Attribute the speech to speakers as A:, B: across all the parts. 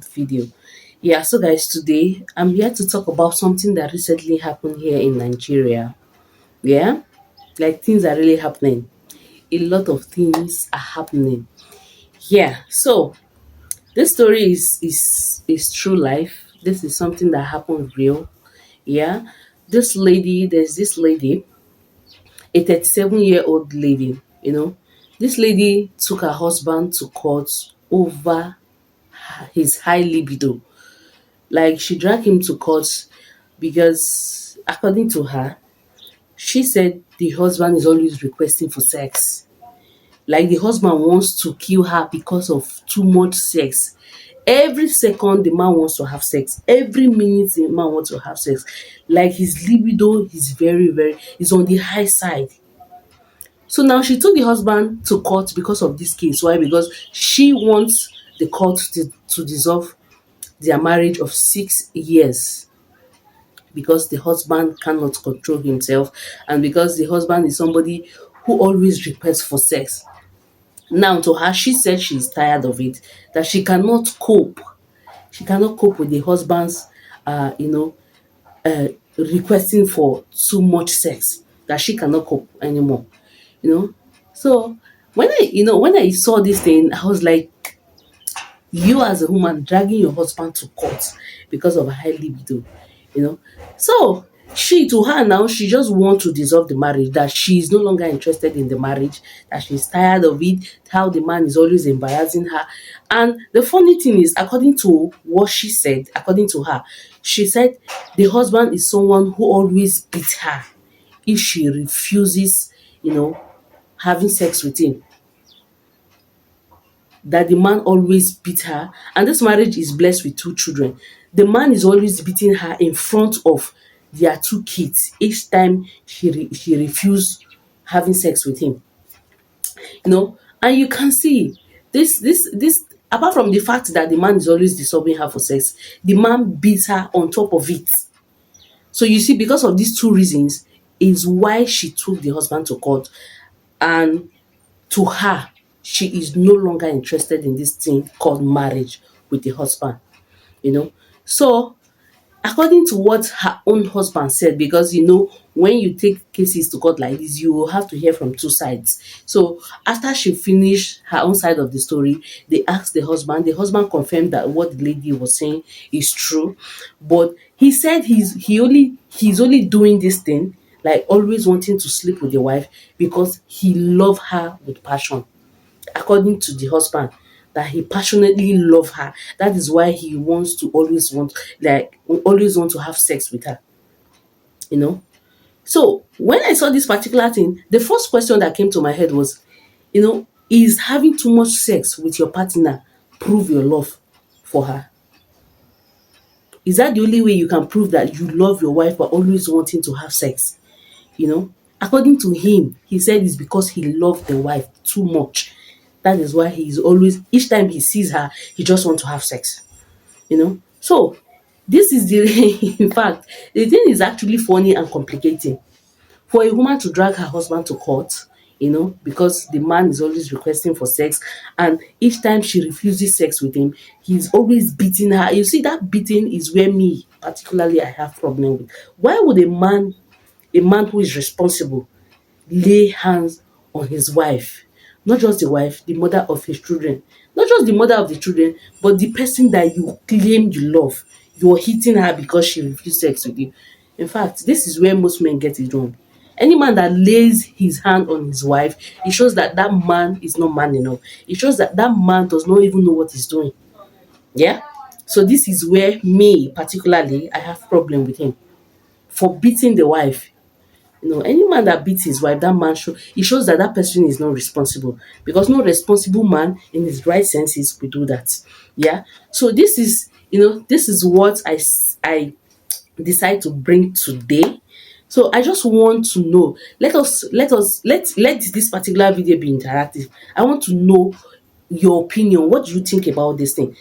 A: video. Yeah, so guys, today I'm here to talk about something that recently happened here in Nigeria. Yeah, like things are really happening. A lot of things are happening. Yeah, so this story is true life. This is something that happened real. Yeah, there's this lady, a 37-year-old lady. This lady took her husband to court over his high libido. Like she dragged him to court because, according to her, she said the husband is always requesting for sex. Like the husband wants to kill her because of too much sex. Every second the man wants to have sex. Every minute the man wants to have sex. Like his libido is is on the high side. So now she took the husband to court because of this case. Why? Because she wants the court to dissolve their marriage of 6 years, because the husband cannot control himself, and because the husband is somebody who always requests for sex. Now, to her, she said she's tired of it, that she cannot cope. She cannot cope with the husband's, uh, you know, requesting for too much sex. That she cannot cope anymore. You know. So when I saw this thing, I was like, you as a woman dragging your husband to court because of a high libido, you know. So she, to her now, she just wants to dissolve the marriage, that she is no longer interested in the marriage, that she's tired of it, how the man is always embarrassing her. And the funny thing is, according to what she said, according to her, she said the husband is someone who always beats her if she refuses, having sex with him, that the man always beat her, and this marriage is blessed with two children. The man is always beating her in front of their two kids each time she refused having sex with him. And you can see this. Apart from the fact that the man is always disturbing her for sex, the man beats her on top of it. So you see, because of these two reasons, is why she took the husband to court. And to her, she is no longer interested in this thing called marriage with the husband. you know so according to what her own husband said, because when you take cases to court like this, you will have to hear from two sides. So after she finished her own side of the story, they asked the husband confirmed that what the lady was saying is true. But he said he's only doing this thing, like always wanting to sleep with the wife, because he love her with passion. According to the husband, that he passionately love her. That is why he wants to always want to have sex with her. You know. So when I saw this particular thing, the first question that came to my head was, is having too much sex with your partner prove your love for her? Is that the only way you can prove that you love your wife but always wanting to have sex? According to him, he said it's because he loved the wife too much. That is why he's always, each time he sees her, he just wants to have sex. So this is the in fact, the thing is actually funny and complicating. For a woman to drag her husband to court, because the man is always requesting for sex, and each time she refuses sex with him, he's always beating her. You see, that beating is where me particularly I have problem with. Why would a man who is responsible lay hands on his wife? Not just the wife, the mother of his children. Not just the mother of the children, but the person that you claim you love. You're hitting her because she refused sex with you. In fact, this is where most men get it wrong. Any man that lays his hand on his wife, it shows that that man is not man enough. It shows that that man does not even know what he's doing. Yeah? So this is where me, particularly, I have problem with him. For beating the wife. Any man that beats his wife, that man it shows that that person is not responsible, because no responsible man in his right senses will do that. Yeah. So this is what I decide to bring today. So I just want to know. Let this particular video be interactive. I want to know your opinion. What do you think about this thing?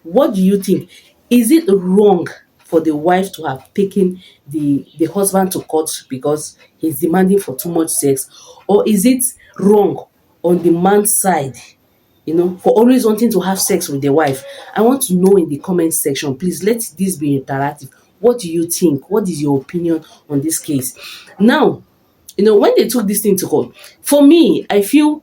A: What do you think? Is it wrong for the wife to have taken the husband to court because he's demanding for too much sex, or is it wrong on the man's side for always wanting to have sex with their wife. I want to know in the comment section. Please let this be interactive. What do you think? What is your opinion on this case? Now, when they took this thing to court, for me, I feel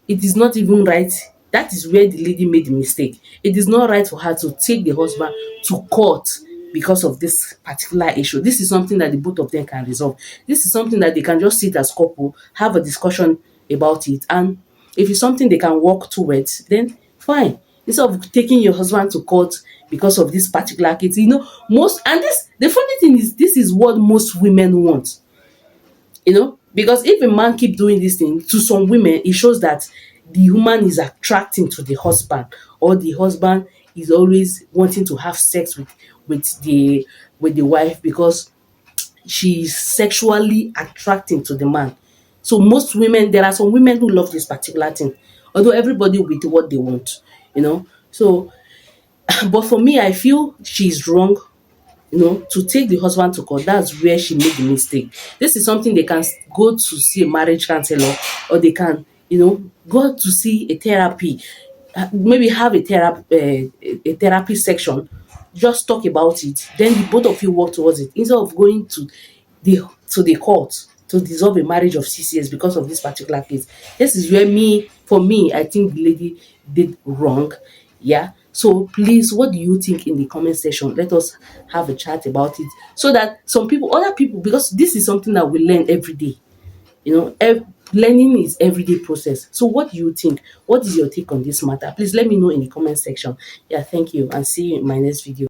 A: it is not even right. That is where the lady made the mistake. It is not right for her to take the husband to court because of this particular issue. This is something that the both of them can resolve. This is something that they can just sit as couple, have a discussion about it, and if it's something they can work towards, then fine. Instead of taking your husband to court because of this particular case, most, and this, the funny thing is, this is what most women want. Because if a man keep doing this thing to some women, it shows that the woman is attracting to the husband, or the husband is always wanting to have sex with the wife because she is sexually attracting to the man. So most women, there are some women who love this particular thing, although everybody with what they want, so but for me, I feel she's wrong, to take the husband to court. That's where she made the mistake. This is something they can go to see a marriage counselor, or they can, go to see a therapy, maybe have a therapy section, just talk about it. Then the both of you work towards it, instead of going to the court to dissolve a marriage of 6 years because of this particular case. This is where for me, I think the lady did wrong. Yeah. So please, what do you think in the comment section? Let us have a chat about it, so that other people, because this is something that we learn every day. Learning is everyday process. So what do you think? What is your take on this matter? Please let me know in the comment section. Yeah, thank you, and see you in my next video.